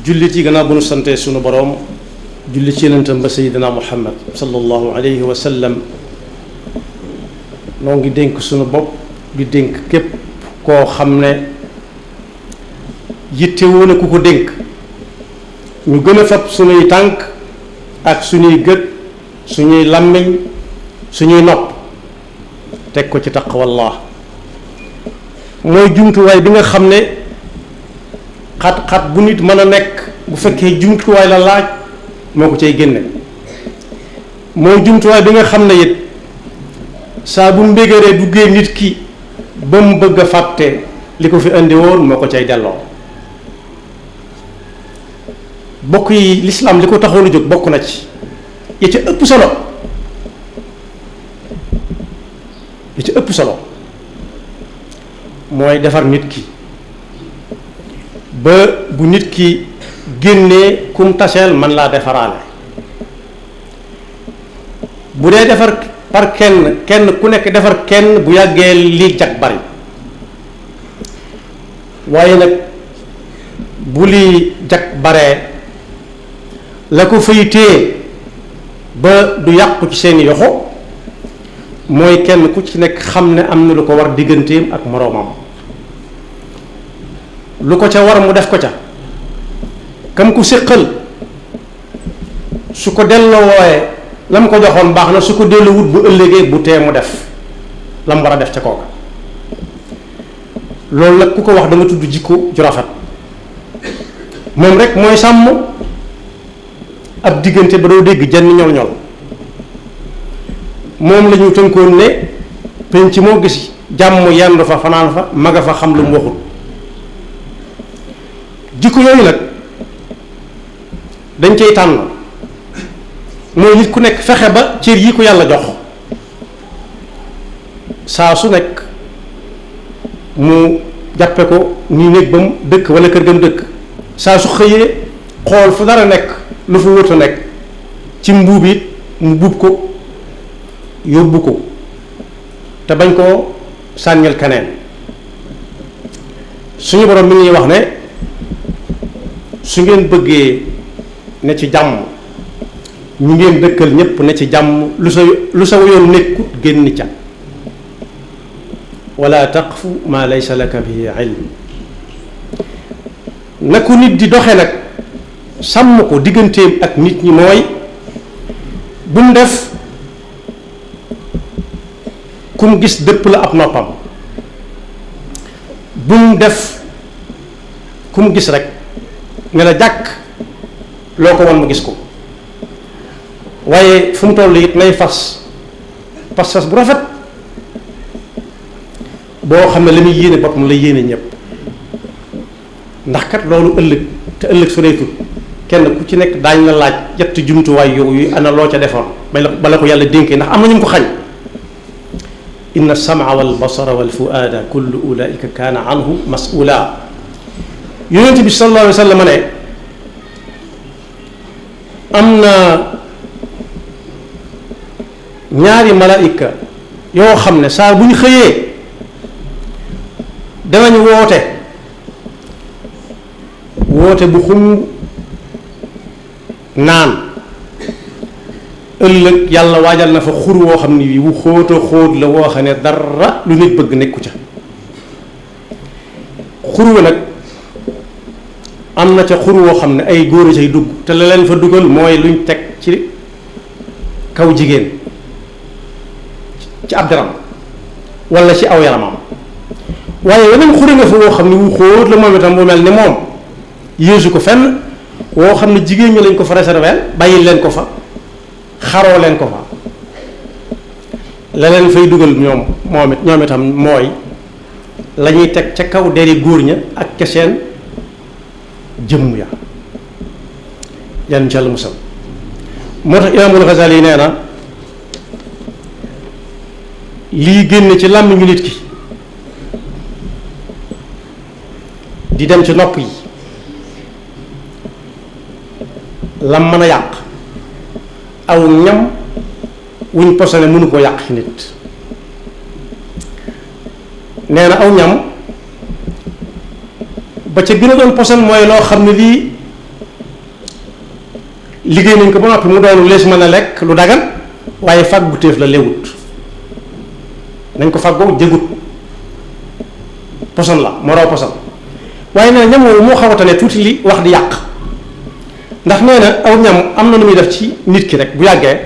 jullit yi gannaaw bu nu santee sunu boroom julli ci yonentam ba sayyidina Muhammad sallallahu alayhi wa sallam noo ngi dénk sunu bopp di dénk képp koo xam ne yittewoo na ku ko dénk ñu gën a fab suñuy tànk ak suñuy gët suñuy làmmiñ suñuy nopp teg ko ci taqwallah mooy jumtuwaay bi nga xam ne xat-xat bu nit mën a nekk bu fekkee jumtuwaay la laaj moo ko cay génne mooy jumtuwaay bi nga xam ne it saa bu mbégéree duggee nit ki ba mu bëgg a fàtte li ko fi indi woon moo ko cay delloo. bokk yi lislaam li ko taxoon a jóg bokk na ci yi ci ëpp solo yi ci ëpp solo mooy defar nit ki ba bu nit ki génnee kum taseel man laa defaraale. bu dee defar par kenn ku nekk defar kenn bu yàggee lii jag bari waaye nag bu lii jag baree la ko fay téye ba du yàqu ci seeni yoxo mooy kenn ku ci nekk xam ne am na lu ko war digganteem ak moroomam lu ko ca war mu def ko ca kam ku séqal su ko delloo wooye la mu ko joxoon baax na su ko delloo wut bu ëllëgee bu tee mu def la mu war a def ca kooka loolu nag ku ko wax da nga tudd jikko ju rafet moom rek mooy sàmm ab diggante ba doo dégg jenn ñol-ñol moom la ñu tënkoon ne penc moo gis jàmm yendu fa fanaan fa maga fa xam lu mu waxul jikko yooyu nag dañ cay tànn mooy nit ku nekk fexe ba cër yi ko yàlla jox saa su nekk mu jàppe ko ni néeg ba mu dëkk wala kër ga mu dëkk saa su xëyee xool fu dara nekk lu fa wërta nekk ci mbuub it mu buub ko yóbbu ko te bañ koo sànnil keneen suñu borom mi ngi wax ne su ngeen bëggee ne ci jàmm ñu ngeen dëkkal ñépp ne ci jàmm lu sa yoon nekkut génn ca wala taqfu ma laysa laka bihi ilm na ko nit di doxe nag sàmm ko digganteem ak nit ñi mooy bumu def kum gis dëpp la ab noppam bumu def kum gis rek ne la jàkk loo ko wan mu gis ko waaye fu mu toll it nay fas bu rafet boo xam ne la muy yéene boppam la yéene ñëpp ndax kat loolu ëllëg te ëllëg su reetul kenn ku ci nekk daañ la laaj ñetti jumtuwaay yooyu ana loo ca defoon bala ko yàlla dénkee ndax am na ñu ko xañ inna as-sam'a wal basara wal fu'aada kullu ulaa'ika kaana anhu mas'uula yonent bi sallallahu alayhi wa sallam ne am na ñaari malaayika yoo xam ne saa bu ñu xëyee danañ woote bu xum naan ëllëg yàlla waajal na fa xur woo xam ne bii wu xóota xóot la woo xam ne dara lu nit bëgg nekku ca xur wa nag am na ca xur woo xam ne ay góor a cay dugg te la leen fa dugal mooy luñ teg ci kaw jigéen ci ab daram wala ci aw yaramam waaye weneen xuri nga fa woo xam ne wu xóot la moom itam bu mel ni moom yéesu ko fenn woo xam ne jigéen ñi lañ ko fa réserver bàyyil leen ko fa xaroo leen ko fa la leen fay dugal ñoom itam mooy la ñuy teg ca kaw deri góor ña ak ca seen jëmm ya yan ca la musal moo tax imaamul Ghazali nee na lii génn ci làmmiñu nit ki di dem ci nopp yi lam mën a yàq aw ñam wuñ posone mënu koo yàq ci nit nee na aw ñam ba ca gën a doon poson mooy loo xam ne lii liggéey nañ ko ba noppi mu doon lees mën a lekk lu dagan waaye fàggu téef la léwut nañ ko fàggoo jëgut poson la moo raw poson waaye nee na ñam woowu moo xaw a tane tuuti li wax di yàq ndax nee na aw ñam am na nu muy def ci nit ki rek bu yàggee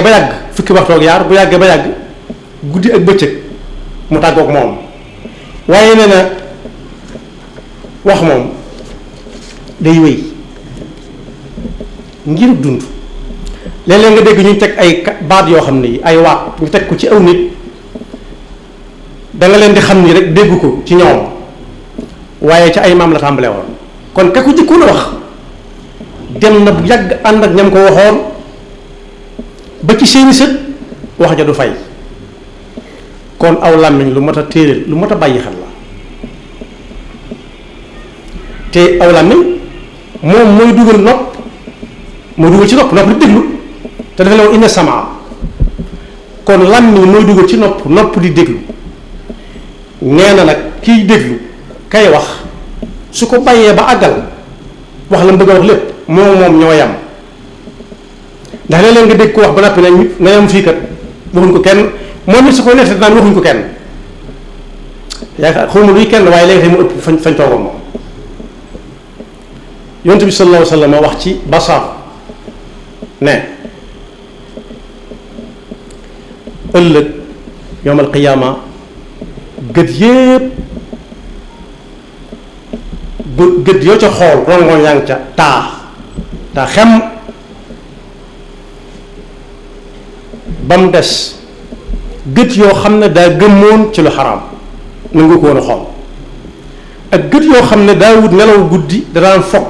ba yàgg fukki waxtu ak yaar bu yàggee ba yàgg guddi ak bëccëg mu tàggoog moom waaye nee na wax moom day wéy ngir dund léeg-léeg nga dégg ñu teg ay baat yoo xam ne ay waat ñu teg ko ci aw nit da nga leen di xam ni rek dégg ko ci ñoom waaye ca ay maam la tàmbalee woon kon ka ko jëkkoon a wax dem na bu yàgg ànd ak ñam ko waxoon ba ci seeni sët wax ja du fay kon aw làmmiñ lu mat a téeréel lu mat a bàyyi xel la te aw làmmiñ moom mooy dugal nopp mooy dugal ci nopp di déglu te dafa ne woon inna samaa kon làmmiñ mooy dugal ci nopp di déglu nee na nag kiy déglu kay wax su ko bàyyee ba àggal wax la mu bëgg a wax lépp moom ñoo yam ndax léeg-léeg nga dégg ko wax ba noppi na yam fii kat waxuñ ko kenn moom it su ko nettee naan waxuñ ko kenn yaakaar xawma luy kenn waaye léegi mu ëpp fañ toogoon moom yonent bi sallallahu alayhi wa sallam wax ci basaar ne ëllëg yawmal qiyaama gët yépp gët yoo ca xool rongoñ yaa ngi ca taa xem ba mu des gët yoo xam ne daa gëmmoon ci lu xaraam nangu ko woon a xool ak gët yoo xam ne daa wut nelaw guddi da daan foog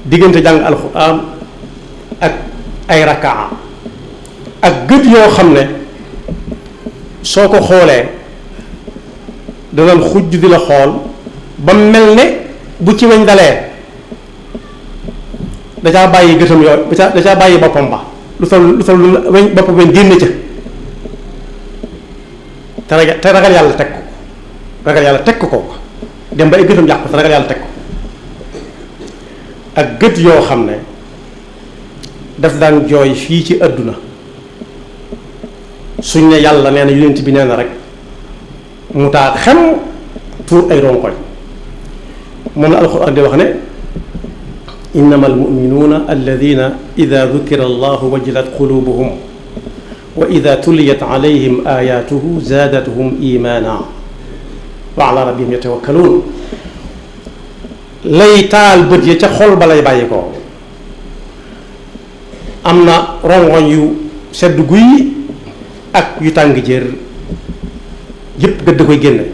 diggante jàng alxuraan ak ay rakaa ak gët yoo xam ne soo ko xoolee danañ xujj di la xool ba mel ne bu ci weñ dalee da caa bàyyi gëtam yooyu da caa bàyyi boppam ba lu sol weñ boppam weñ génne ca te ragal yàlla teg ko dem ba ay gëtam yàqu te ragal yàlla teg ko ak gët yoo xam ne daf daan jooy fii ci àdduna suñ ne yàlla nee na yonent bi nee na rek mu taa xem tuur ay ronkoñ moom la alxuraan di wax ne innama almuminuuna alladina ida dukira allahu wajilat qulubuhum wa ida tuliyat alayhim ayatuhu zaadatuhum imana wa ala rabbihim yatawakkaluun lay taal bët ya ca xol ba lay bàyyi ko am na rongoñ yu sedd guy ak yu tàng jër yépp gëdd koy génne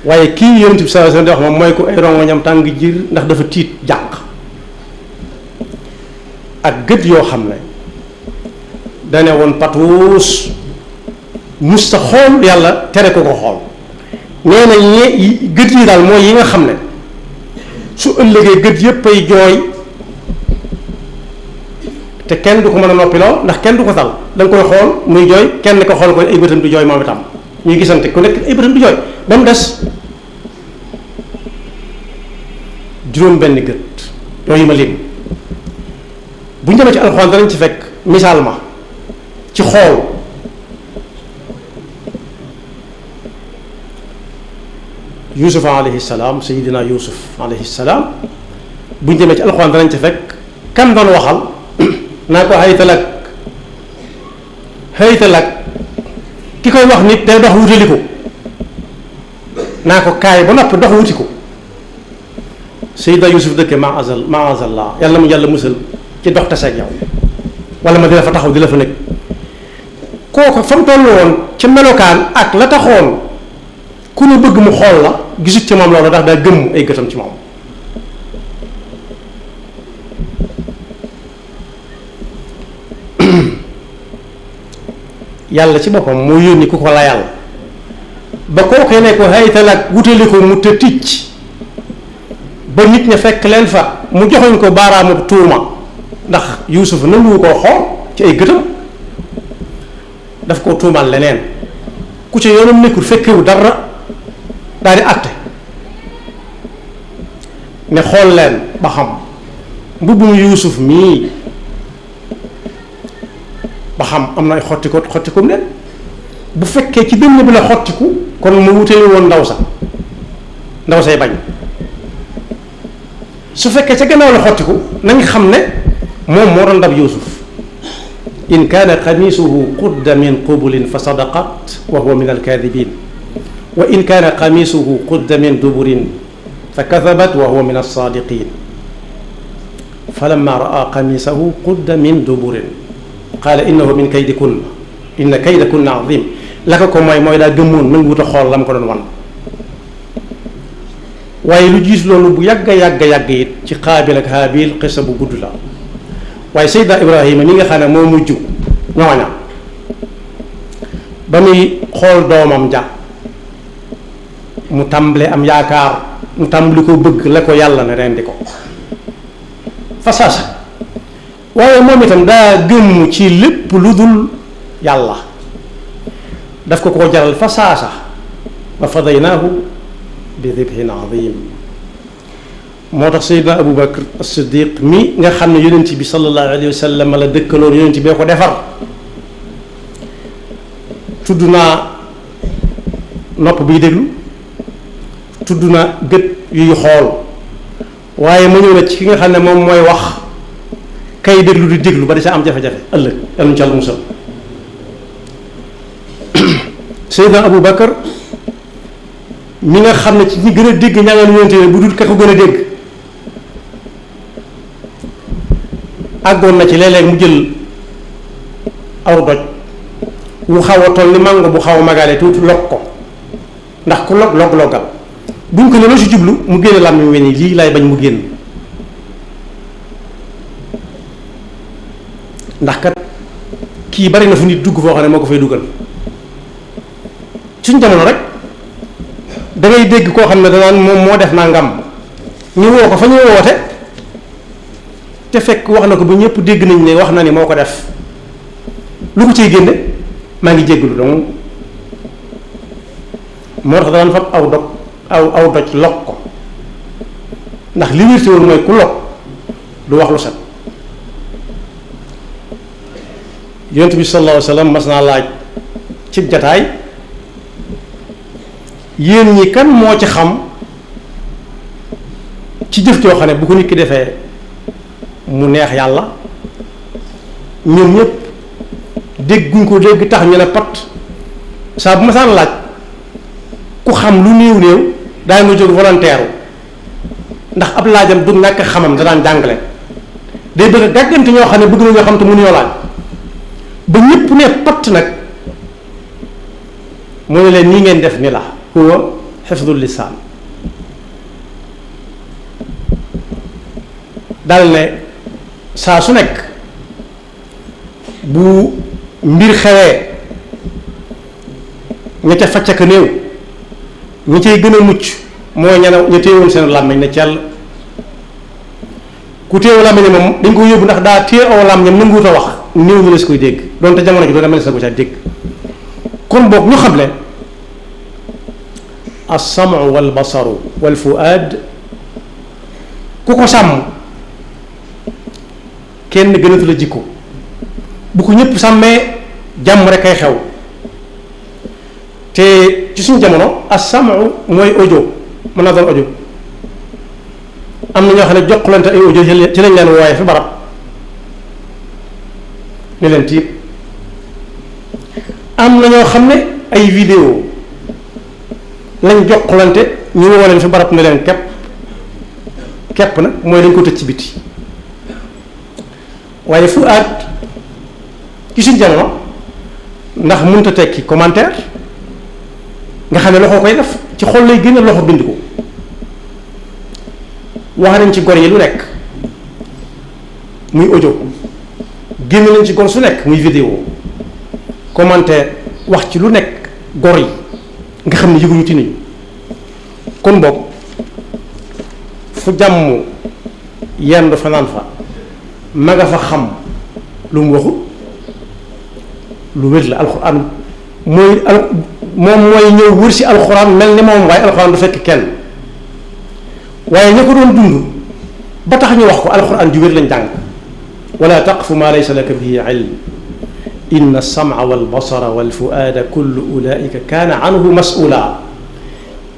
waaye kii yonent bi sallallahu alayhi wasallam di wax moom mooy ko ay rongoñam tàng jër ndax dafa tiit jàq ak gët yoo xam ne dane woon patuus mus sa xool yàlla tere ko xool nee na gët yi daal mooy yi nga xam ne su ëllëgee gët yépp ay jooy te kenn du ko mën a noppiloo ndax kenn du ko tal da nga koy xool muy jooy kenn ko xool ko ay bëtam di jooy moom itam ñuy gisante ku nekk ay bëtam di jooy ba mu des juróom benn gët yooyu ma lim bu ñu demee ci alxuraan danañ ci fekk misaal ma ci xool yusuf alayhi salaam sayidina yusuf alayhi salaam bu ñu demee ci alxuraan danañ ci fekk kan doon waxal naa ko xëytalak ki koy wax nit day dox wutali ko naa ko kaay ba noppi dox wuti ko sayidina yusuf dëkke maazallah yàlla mu yàlla musal ci dox taseeg yow wala ma di la fa taxaw di la fa nekk kooku fa mu toll woon ca melokaan ak la taxoon ku ñu bëgg mu xool la gisut ci moom loolu ndax daa gëmm ay gëtam ci moom yàlla ci boppam moo yónni ku ko layal ba kookee ne ko haytal ak wutali ko mu te ticc ba nit ña fekk leen fa mu joxoñ ko baaraamu tuuma ndax yuusuf nanguwu koo xool ci ay gëtam daf koo tuumal leneen ku ci yoonam nekkul fekkewu dara daal di àtte ne xool leen ba xam mbubbum Yuusuf mii ba xam am na ay xottikum leen bu fekkee ci dënn bi la xottiku kon mu wutee woon ndaw say bañ su fekkee ca gannaaw la xottiku nañ xam ne moom moo doon dab Yuusuf in kaana qamiisuhu qudda min qubulin fa sadaqat wa huwa min alkaadibin wa in kaana qamiisuhu qudda min duburin fa kadabat wa huwa min alsaadiqin falamma raa qamiisahu qudda min duburin qaala innahu min kaydikunna inna kaydakunna azim la ko mooy daa gëmmoon nangu wut a xool la mu ko doon wan waaye lu gis loolu bu yàgg it ci Qaabil ak Haabil xisa bu gudd la waaye Seydina Ibrahima mi nga xam ne moo mujj ñooña ba muy xool doomam ja mu tàmbale am yaakaar mu tàmbali ko bëgg la ko yàlla ne rendi ko fa saasa waaye moom itam daa gëmm ci lépp lu dul yàlla daf ko jaral fa saasa wa fadaynaahu bi dibhin azim moo tax Seydina Abu Bakr as-Siddiq mi nga xam ne yonent bi sallallahu alayhi wa sallam la dëkkaloon yonent bee ko defar tudd naa nopp biy déglu tudd na gët yuy xool waaye mu ñëw na ci ki nga xam ne moom mooy wax kay déglu di déglu ba di sa am jafe-jafe ëllëg yàlla ñu ci Yàlla musal Seydina Abu Bakar mi nga xam ne ci ñi gën a dégg ñaanal yonent ne bu dul ka ko gën a dégg àggoon na ci léeg-léeg mu jël aw doj wu xaw a toll ni mango bu xaw a magaale tuuti log ko ndax ku loggal buñ ko ne loo si jublu mu génne làmmiñ wen yi lii laay bañ mu génn ndax kat kii bari na fu nit dugg foo xam ne moo ko fay dugal suñ jamono rek da ngay dégg koo xam ne danaan moom moo def nangam ñu woo ko fa ñu woote te fekk wax na ko ba ñëpp dégg nañ ne wax na ni moo ko def lu ko ciy génne maa ngi jégglu donc moo tax danaan fab aw doj log ko ndax li wérte woon mooy ku log du wax lu set yonent bi sallallahu alayhi wa sallam mas naa laaj ci jataay yéen ñi kan moo ci xam ci jëf joo xam ne bu ko nit ki defee mu neex yàlla ñoom ñëpp dégguñ ko dégg tax ñu ne pat saa bu ma saan laaj ku xam lu néew daay ma jóg volontaire ndax ab laajam du ñàkk xamam da daan jàngale day bëgg a gàggante ñoo xam ne bëgg na ñoo xam te mënuñoo laaj ba ñëpp ne pat nag mu ne leen nii ngeen def ni la huwa xifdul lisaan dal ne saa su nekk bu mbir xewee ña ca faccaka néew ñi cay gën a mucc mooy ña téewoon seen làmmiñ ne cell ku téewu làmmiñ moom dañ ko yóbbu ndax daa téye aw làmmiñam nanguwut a wax néew ñu la si koy dégg donte jamono ji doon mel sa ko ca dégg kon boog ñu xam ne as-sam'u wal basaru wal fuaad ku ko sàmm kenn gënatu la jikko bu ko ñëpp sàmmee jàmm rek ay xew te ci suñu jamono as-sam'u mooy audio mën naa doon audio am na ñoo xam ne jokkalante ay audio ci lañ leen wooye fi barab ne leen tiit am na ñoo xam ne ay vidéo lañ jokkalante ñu woo leen fi barab ne leen kepp nag mooy dañ ko tëj ci biti waaye fu aat ci suñ jamono ndax mënta tekki commentaire nga xam ne loxo koy def ci xol lay génne loxo bind ko wax nañ ci gor yi lu nekk muy audio génn nañ ci gor su nekk muy vidéo commentaire wax ci lu nekk gor yi nga xam ne yëguñu tinuñu kon boog fu jàmm yendu fanaan fa ma nga fa xam lu mu waxul lu wér la alxuraan moom mooy ñëw wër si alxuraan mel ni moom waaye alxuraan du fekk kenn waaye ña ko doon dund ba tax ñu wax ko alquran ju wér lañ jàng wala taqfu ma laysa laka bihi ilm inna as-sam'a wal basara wal fu'ada kullu ulaika kaana anhu mas'ula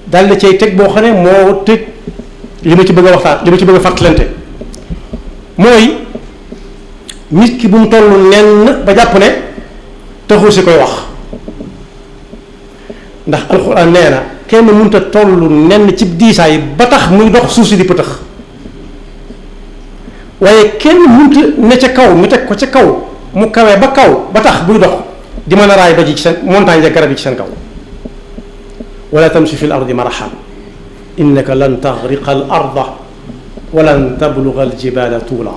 daal da cay teg boo xam ne moo tëj li ma ci bëgg a waxtaan li ma ci bëgg a fàttalante mooy nit ki bu mu toll nenn ba jàpp ne taxul si koy wax ndax alxuraan nee na kenn mënut a toll nenn ci diisaay ba tax muy dox suuf si di pëtëx waaye kenn mënut a ne ca kaw ñu teg ko ca kaw mu kawee ba kaw ba tax buy dox di mën a raay doj yi ci seen montagne ak garab yi ci seen kaw wala tamshi fi l ardi marahan innaka lan taxriqa al arda walan tabluga al jibala tuula